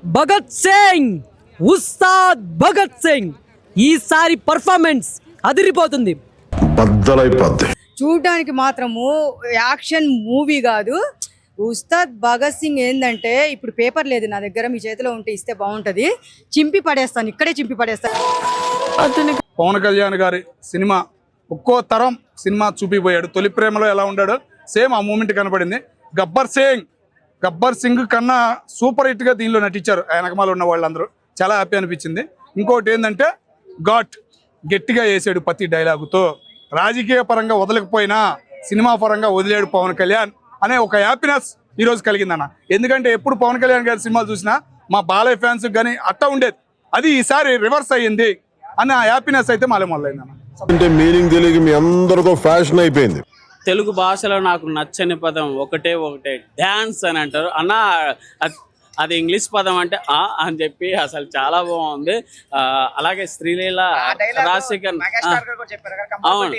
భగత్ సింగ్, ఉస్తాద్ భగత్ సింగ్ ఈసారి పర్ఫార్మెన్స్ అదిరిపోతుంది. చూడడానికి మాత్రము యాక్షన్ మూవీ కాదు. ఉస్తాద్ భగత్ సింగ్ ఏంటంటే, ఇప్పుడు పేపర్ లేదు నా దగ్గర, మీ చేతిలో ఉంటే ఇస్తే బాగుంటుంది. చింపి పడేస్తాను, ఇక్కడే చింపి పడేస్తాను. పవన్ కళ్యాణ్ గారి సినిమా ఒక్కో తరం సినిమా చూపిపోయాడు. తొలి ప్రేమలో ఎలా ఉన్నాడో సేమ్ ఆ మూమెంట్ కనపడింది. గబ్బర్ సింగ్ కన్నా సూపర్ హిట్ గా దీనిలో నటించారు వెనకమాల ఉన్న వాళ్ళందరూ. చాలా హ్యాపీ అనిపించింది. ఇంకోటి ఏంటంటే గట్టిగా వేసాడు ప్రతి డైలాగుతో. రాజకీయ పరంగా వదలకపోయినా సినిమా పరంగా వదిలేడు పవన్ కళ్యాణ్ అనే ఒక హ్యాపీనెస్ ఈ రోజు కలిగిందన్న. ఎందుకంటే ఎప్పుడు పవన్ కళ్యాణ్ గారి సినిమాలు చూసినా మా బాలయ్య ఫ్యాన్స్ కానీ అట్టా ఉండేది, అది ఈసారి రివర్స్ అయ్యింది అనే హ్యాపీనెస్ అయితే మాలే మొదలైందన్న. అంటే మీనింగ్ తెలియక మీ అందరికీ ఫ్యాషన్ అయిపోయింది. తెలుగు భాషలో నాకు నచ్చని పదం ఒకటే డ్యాన్స్ అని అంటారు అన్న. అది ఇంగ్లీష్ పదం అంటే అని చెప్పి అసలు చాలా బాగుంది. అలాగే శ్రీలీల రాజశేఖర్ అవును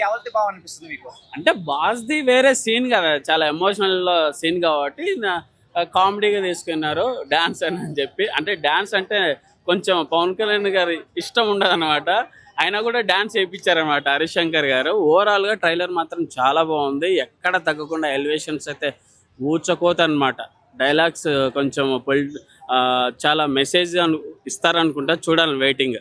అంటే బాస్ది వేరే సీన్ కదా, చాలా ఎమోషనల్ సీన్ కాబట్టి కామెడీగా తీసుకున్నారు డ్యాన్స్ అని చెప్పి. అంటే డ్యాన్స్ అంటే కొంచెం పవన్ కళ్యాణ్ గారి ఇష్టం ఉండదు అనమాట, ఆయన కూడా డ్యాన్స్ చేయించారనమాట హరీష్ శంకర్ గారు. ఓవరాల్గా ట్రైలర్ మాత్రం చాలా బాగుంది, ఎక్కడ తగ్గకుండా ఎలివేషన్స్ అయితే ఊచకోత అనమాట. డైలాగ్స్ కొంచెం చాలా మెసేజ్ ఇస్తారనుకుంటా, చూడాలి వెయిటింగ్.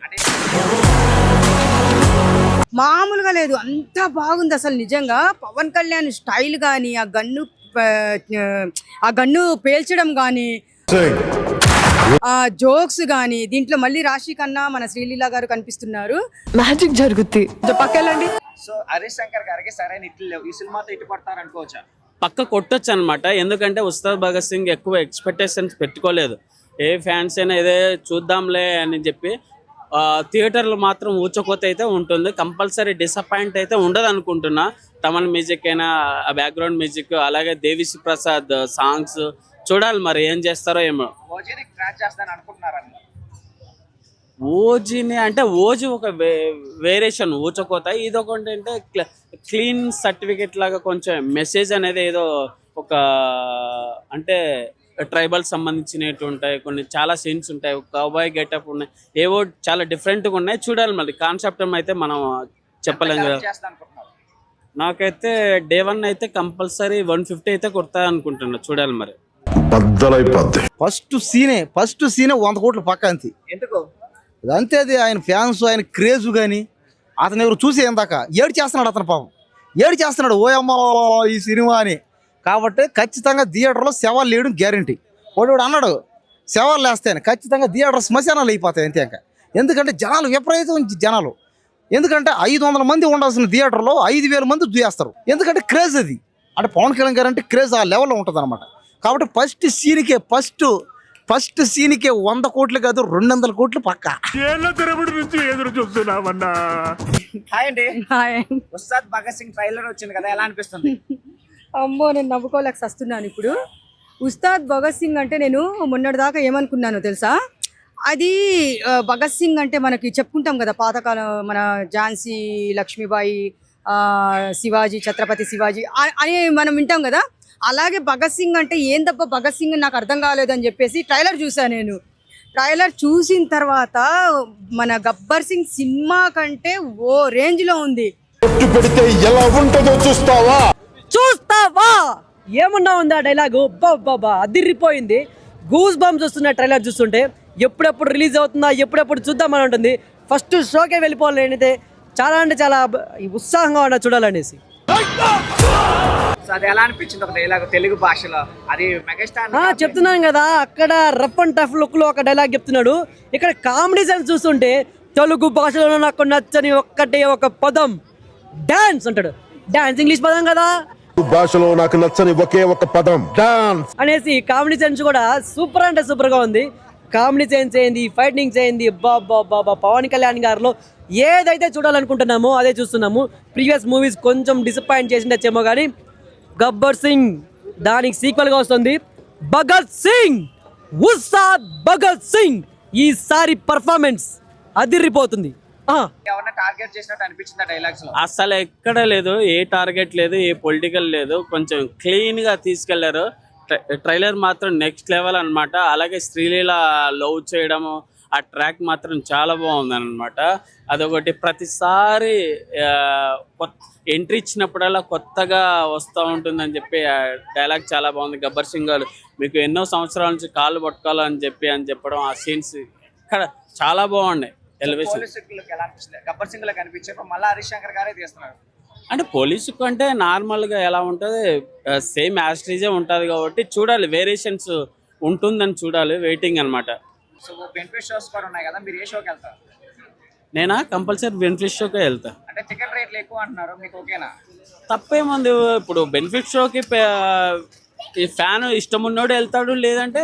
మామూలుగా లేదు, అంత బాగుంది అసలు నిజంగా. పవన్ కళ్యాణ్ స్టైల్ కానీ, ఆ గన్ను పేల్చడం కానీ, జోక్స్ గానీ, దీంట్లో మళ్ళీ రాశి కన్నా మన శ్రీలీల గారు కనిపిస్తున్నారు. మ్యాజిక్ జరుగుతుంది. పక్కెళ్ళండి. సో హరీష్ శంకర్ గారికి సరైన ఇట్లు లేవు, ఈ సినిమాతో ఇటు పడతారు అనుకోవచ్చా? పక్క కొట్టొచ్చు అనమాట. ఎందుకంటే ఉస్తాద్ భగత్ సింగ్ ఎక్కువ ఎక్స్పెక్టేషన్స్ పెట్టుకోలేదు. ఏ ఫ్యాన్స్ అయినా ఇదే చూద్దాంలే అని చెప్పి. థియేటర్లు మాత్రం ఊచకోత అయితే ఉంటుంది. కంపల్సరీ డిసప్పాయింట్ అయితే ఉండదు అనుకుంటున్నా. తమిళ మ్యూజిక్ అయినా, బ్యాక్గ్రౌండ్ మ్యూజిక్, అలాగే దేవిశ్రీ ప్రసాద్ సాంగ్స్ చూడాలి మరి ఏం చేస్తారో ఏమో. ఓజీని అంటే ఓజీ ఒక వేరియేషన్ ఊచకోత, ఇది ఒకటి అంటే క్లీన్ సర్టిఫికెట్ లాగా కొంచెం మెసేజ్ అనేది ఏదో ఒక అంటే ట్రైబల్ సంబంధించినవి ఉంటాయి, కొన్ని చాలా సీన్స్ ఉంటాయి, కౌబాయ్ గెటప్ ఉన్నాయి, ఏవో చాలా డిఫరెంట్గా ఉన్నాయి. చూడాలి మళ్ళీ కాన్సెప్ట్ అయితే మనం చెప్పలేం కదా. నాకైతే డే 1 అయితే కంపల్సరీ 150 అయితే కొడతా అనుకుంటున్నా, చూడాలి మరి. ఫస్ట్ సీనే 100 కోట్లు పక్క అంతే. ఎందుకు అంతే, అది ఆయన ఫ్యాన్స్, ఆయన క్రేజ్ కానీ అతను ఎవరు చూసి ఏందాక ఏడు చేస్తున్నాడు. అతను పాపం ఏడు చేస్తున్నాడు, ఓ అమ్మ ఈ సినిమా అని. కాబట్టి ఖచ్చితంగా థియేటర్లో శవాలు లేయడం గ్యారంటీ. వాడు అన్నాడు శవాలు వేస్తాయని, ఖచ్చితంగా థియేటర్ శ్మశానాలు అయిపోతాయి అంతే. ఇంకా ఎందుకంటే జనాలు విపరీతం జనాలు. ఎందుకంటే 500 మంది ఉండాల్సిన థియేటర్లో 5000 మంది చేస్తారు. ఎందుకంటే క్రేజ్ అది. అంటే పవన్ కళ్యాణ్ గారు అంటే క్రేజ్ ఆ లెవెల్లో ఉంటుంది అనమాట. కాబట్టి ఫస్ట్ సీన్కే 100 కోట్లు కాదు 200 కోట్లు పక్కా. హాయ్ అండి. ఉస్తాద్ భగత్ సింగ్ ట్రైలర్ వచ్చింది కదా, ఎలా అనిపిస్తుంది? అమ్మో, నేను నవ్వుకోలేక వస్తున్నాను ఇప్పుడు. ఉస్తాద్ భగత్ సింగ్ అంటే నేను మొన్నటిదాకా ఏమనుకున్నానో తెలుసా, అది భగత్ సింగ్ అంటే మనకి చెప్పుకుంటాం కదా పాతకాలం, మన ఝాన్సీ లక్ష్మీబాయి, శివాజీ, ఛత్రపతి శివాజీ అని మనం వింటాం కదా. అలాగే భగత్ సింగ్ అంటే ఏందబ్బా భగత్ సింగ్ నాకు అర్థం కాలేదని చెప్పేసి ట్రైలర్ చూసాను నేను. ట్రైలర్ చూసిన తర్వాత మన గబ్బర్ సింగ్ సినిమా కంటే ఓ రేంజ్లో ఉంది. చూస్తావా ఏమన్నా ఉందా డైలాగు, బాబా అదిరిపోయింది. గూస్ బంప్స్ వస్తున్న ట్రైలర్ చూస్తుంటే. ఎప్పుడెప్పుడు రిలీజ్ అవుతుందా, ఎప్పుడెప్పుడు చూద్దామని ఉంటుంది. ఫస్ట్ షోకే వెళ్ళిపోవాలి నేనైతే. చాలా అంటే చాలా ఉత్సాహంగా ఉన్నా చూడాలనేసి. అది ఎలా అనిపించింది ఒక డైలాగ్ తెలుగు భాషలో? అది మెగాస్టార్ చెప్తున్నాను కదా, అక్కడ రఫ్ అండ్ టఫ్ లుక్ లో ఒక డైలాగ్ చెప్తున్నాడు. ఇక్కడ కామెడీ సెన్స్ చూస్తుంటే తెలుగు భాషలో నాకు నచ్చని ఒక్కటే ఒక పదం డాన్స్ అంటాడు. డాన్స్ ఇంగ్లీష్ పదం కదా, భాషలో నాకు నచ్చని ఒకే ఒక పదం డాన్స్ అనేసి. కామెడీ సెన్స్ కూడా సూపర్ అంటే సూపర్ గా ఉంది. కామెడీ సెన్స్ ఏంది, ఫైటింగ్ ఏంది, బాబా పవన్ కళ్యాణ్ గారిలో ఏదైతే చూడాలనుకుంటున్నామో అదే చూస్తున్నాము. ప్రీవియస్ మూవీస్ కొంచెం డిసప్పాయింట్ చేసిండొచ్చేమో కానీ గబ్బర్ సింగ్ దానికి సీక్వెల్ గా వస్తుంది. భగత్ సింగ్, ఉస్తాద్ భగత్ సింగ్ ఈసారి పర్ఫార్మెన్స్ అదిరిపోతుంది. టార్గెట్ చేసినట్టు అనిపించింది డైలాగ్స్ లో? అసలు ఎక్కడ లేదు, ఏ టార్గెట్ లేదు, ఏ పొలిటికల్ లేదు. కొంచెం క్లీన్ గా తీసుకెళ్లారు. ట్రైలర్ మాత్రం నెక్స్ట్ లెవెల్ అన్నమాట. అలాగే శ్రీలీల లవ్ చేయడము ఆ ట్రాక్ మాత్రం చాలా బాగుంది అనమాట. అదొకటి ప్రతిసారి ఎంట్రీ ఇచ్చినప్పుడల్లా కొత్తగా వస్తూ ఉంటుందని చెప్పి ఆ డైలాగ్ చాలా బాగుంది. గబ్బర్ సింగ్ గారు మీకు ఎన్నో సంవత్సరాల నుంచి కాళ్ళు పట్టుకోవాలని చెప్పడం, ఆ సీన్స్ ఇక్కడ చాలా బాగున్నాయి. ఎలివేషన్ పోలీసులకు ఎలా అనిపిస్తుంది? గబ్బర్ సింగ్ లో కనిపించారు, మళ్ళీ హరీష్ శంకర్ గారే తీస్తున్నారు. అంటే పోలీసుకు అంటే నార్మల్గా ఎలా ఉంటుంది, సేమ్ యాస్ట్రీజే ఉంటుంది కాబట్టి చూడాలి, వేరియేషన్స్ ఉంటుందని చూడాలి, వెయిటింగ్ అనమాట. సో బెనిఫిట్ షోస్ కూడా ఉన్నాయి కదా, మీరు ఏ షోకి వెళ్తారు? నేనా కంపల్సరీ బెనిఫిట్ షోకే వెళ్తా. అంటే టికెట్ రేట్లు ఎక్కువ అంటున్నారు, మీకు ఓకేనా? తప్పేముంది, ఇప్పుడు బెనిఫిట్ షోకి ఈ ఫ్యాన్ ఇష్టం ఉన్నోడు వెళ్తాడు, లేదంటే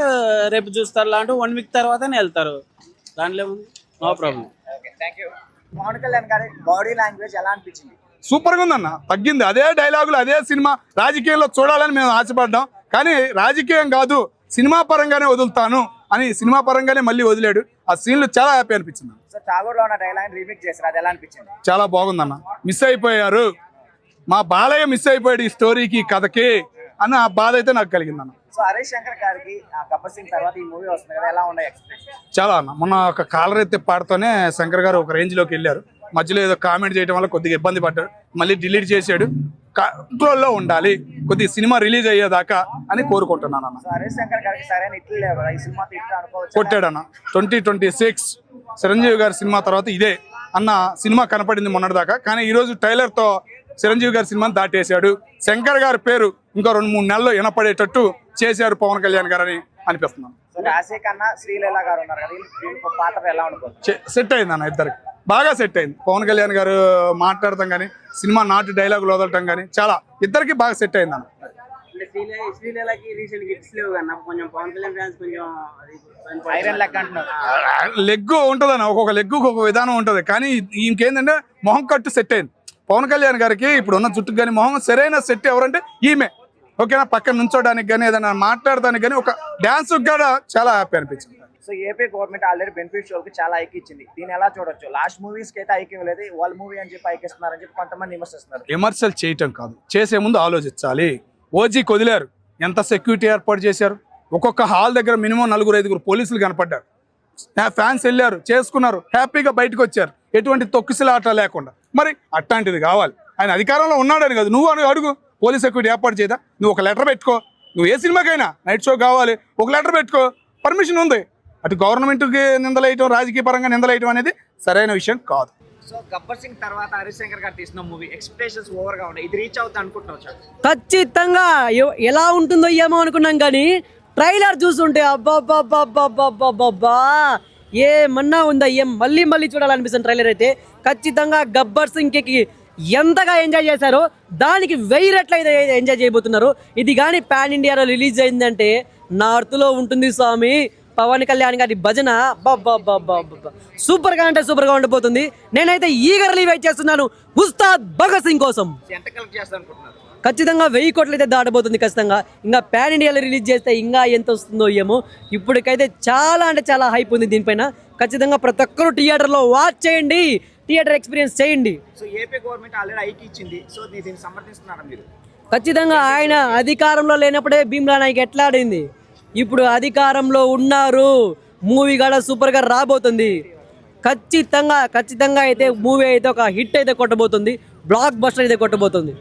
రేపు చూస్తారు లాంటి 1 వీక్ తర్వాతనే వెళ్తారు, దాంట్లో ఏముంది, no problem. Okay, thank you. Pawan Kalyan గారి బాడీ లాంగ్వేజ్ ఎలా అనిపించింది? సూపర్గా ఉందన్న, తగ్గింది. అదే డైలాగులు, అదే సినిమా రాజకీయంలో చూడాలని మేము ఆశపడ్డాం, కానీ రాజకీయం కాదు సినిమా పరంగానే వదులుతాను అని సినిమా పరంగానే మళ్ళీ వదిలాడు. ఆ సీన్లు చాలా హ్యాపీ అనిపించింది. సో ఠాగూర్ లో ఉన్న డైలాగ్ రీమేక్ చేశారు, అది ఎలా అనిపించింది? చాలా బాగుందన్న. మిస్ అయిపోయారు, మా బాలయ్య మిస్ అయిపోయాడు ఈ స్టోరీకి, కథకి అన్న ఆ బాధ అయితే నాకు కలిగిందన్న. సో హరీష్ శంకర్ గారికి గబ్బర్ సింగ్ తర్వాత ఈ మూవీ వస్తుంది కదా, ఎలా ఉన్నాయి ఎక్స్పెక్టేషన్? చాలా అన్న, మొన్న ఒక కాలర్ ఎత్తి పాడుతూనే శంకర్ గారు ఒక రేంజ్లోకి వెళ్ళారు. మధ్యలో ఏదో కామెంట్ చేయడం వల్ల కొద్దిగా ఇబ్బంది పడ్డాడు, మళ్ళీ డిలీట్ చేశాడు. కంట్రోల్లో ఉండాలి కొద్దిగా సినిమా రిలీజ్ అయ్యేదాకా అని కోరుకుంటున్నాను అన్న. సో హరీష్ శంకర్ గారికి సరైన ఇట్లు లేవు కదా, ఈ సినిమా ఇట్లు అనుకోవచ్చు. కొట్టాడన్న. 2026 చిరంజీవి గారి సినిమా తర్వాత ఇదే అన్న సినిమా కనపడింది మొన్నటిదాకా, కానీ ఈరోజు ట్రైలర్తో చిరంజీవి గారి సినిమాని దాటేశాడు. శంకర్ గారి పేరు ఇంకో 2-3 నెలల్లో వినపడేటట్టు చేశారు పవన్ కళ్యాణ్ గారు అని అనిపిస్తున్నాను. సో రాశి కన్నా శ్రీలీల గారు ఉన్నారు కదా, వీళ్ళ పాత్ర ఎలా అనుకోవచ్చు? సెట్ అయింది అన్న, ఇద్దరికి బాగా సెట్ అయింది. పవన్ కళ్యాణ్ గారు మాట్లాడటం కానీ, సినిమా నాటి డైలాగులు వదలటం కానీ చాలా ఇద్దరికి బాగా సెట్ అయింది అన్న. శ్రీలీలకి రీసెంట్ గిఫ్ట్స్ లేవు కన్నా, కొంచెం పవన్ కళ్యాణ్ ఫ్యాన్స్ కొంచెం ఐరన్ లెగ్ అంటున్నారు. లెగ్ ఉంటుందన్న, ఒక్కొక్క లెగ్గు ఒక్కొక్క విధానం ఉంటుంది, కానీ ఇంకేంటంటే మొహం కట్టు సెట్ అయింది. పవన్ కళ్యాణ్ గారికి ఇప్పుడు ఉన్న జుట్టుకు కానీ మొహం సరైన సెట్ ఎవరంటే ఈమె. ఓకేనా, పక్కన నుంచోడానికి కానీ ఏదైనా మాట్లాడడానికి కానీ ఒక డ్యాన్స్ కూడా చాలా హ్యాపీ అనిపించింది. So AP government already benefit షోకి చాలా ఐకి ఇచ్చింది, దీన్ని ఎలా చూడొచ్చు? లాస్ట్ మూవీస్ కి అయితే ఐకి ఇవ్వలేదు, వాళ్ళ మూవీ అని చెప్పి ఐకి ఇస్తున్నారని చెప్పి కొంతమంది విమర్శిస్తున్నారు. విమర్శలు చేయటం కాదు, చేసే ముందు ఆలోచించాలి. ఓజీకి వదిలేరు, ఎంత సెక్యూరిటీ ఏర్పాటు చేశారు. ఒక్కొక్క హాల్ దగ్గర మినిమం 4-5 పోలీసులు కనపడ్డారు. ఫ్యాన్స్ వెళ్ళారు, చేసుకున్నారు, హ్యాపీగా బయటకు వచ్చారు, ఎటువంటి తొక్కిసలాట లేకుండా. మరి అట్లాంటిది కావాలి. ఆయన అధికారంలో ఉన్నాడని కాదు, నువ్వు అని అడుగు, పోలీస్ సెక్యూరిటీ ఏర్పాటు చేయదా? నువ్వు ఒక లెటర్ పెట్టుకో, నువ్వు ఏ సినిమాకైనా నైట్ షో కావాలి, ఒక లెటర్ పెట్టుకో, పర్మిషన్ ఉంది. అటు గవర్నమెంట్కి నిందలేయటం, రాజకీయ పరంగా నిందలేయటం అనేది సరైన విషయం కాదు. సో గబ్బర్ సింగ్ తర్వాత హరీష్ శంకర్ గారు తీసిన మూవీ ఎక్స్పెక్టేషన్స్ ఓవర్ గా ఉన్నాయి, ఇది రీచ్ అవుతా అనుకుంటున్నావు? ఖచ్చితంగా ఎలా ఉంటుందో ఏమో అనుకున్నాం, కానీ ట్రైలర్ చూస్తుంటే అబ్బాబ్బాబ్బాబ్బాబ్బా ఏమన్నా ఉందా, మళ్ళీ మళ్ళీ చూడాలనిపిస్తుంది. ట్రైలర్ అయితే ఖచ్చితంగా గబ్బర్ సింగ్కి ఎంతగా ఎంజాయ్ చేశారో దానికి 1000 రెట్లు అయితే ఎంజాయ్ చేయబోతున్నారు. ఇది కానీ పాన్ ఇండియాలో రిలీజ్ అయిందంటే నార్త్లో ఉంటుంది స్వామి. పవన్ కళ్యాణ్ గారి భజన సూపర్గా అంటే సూపర్గా ఉండిపోతుంది. నేనైతే ఈగర్లీ వెయిట్ చేస్తున్నాను ఉస్తాద్ భగత్ సింగ్ కోసం. ఎంత కలెక్ట్ చేస్తా అనుకుంటున్నారు? ఖచ్చితంగా 1000 కోట్లు అయితే దాటబోతుంది ఖచ్చితంగా. ఇంకా పాన్ ఇండియాలో రిలీజ్ చేస్తే ఇంకా ఎంత వస్తుందో ఏమో. ఇప్పటికైతే చాలా అంటే చాలా హైప్ ఉంది దీనిపైన. ఖచ్చితంగా ప్రతి ఒక్కరు థియేటర్లో వాచ్ చేయండి, థియేటర్ ఎక్స్పీరియన్స్ చేయండి. సో ఏపీ గవర్నమెంట్ ఆల్రెడీ ఐకి ఇచ్చింది, సో దీన్ని సమర్థిస్తున్నారా మీరు? ఖచ్చితంగా ఆయన అధికారంలో లేనప్పుడే భీమ్లా నాయక్ ఎట్లా ఆడింది, ఇప్పుడు అధికారంలో ఉన్నారు, మూవీ కూడా సూపర్గా రాబోతుంది. ఖచ్చితంగా అయితే మూవీ అయితే ఒక హిట్ అయితే కొట్టబోతుంది, బ్లాక్ బస్టర్ అయితే కొట్టబోతుంది.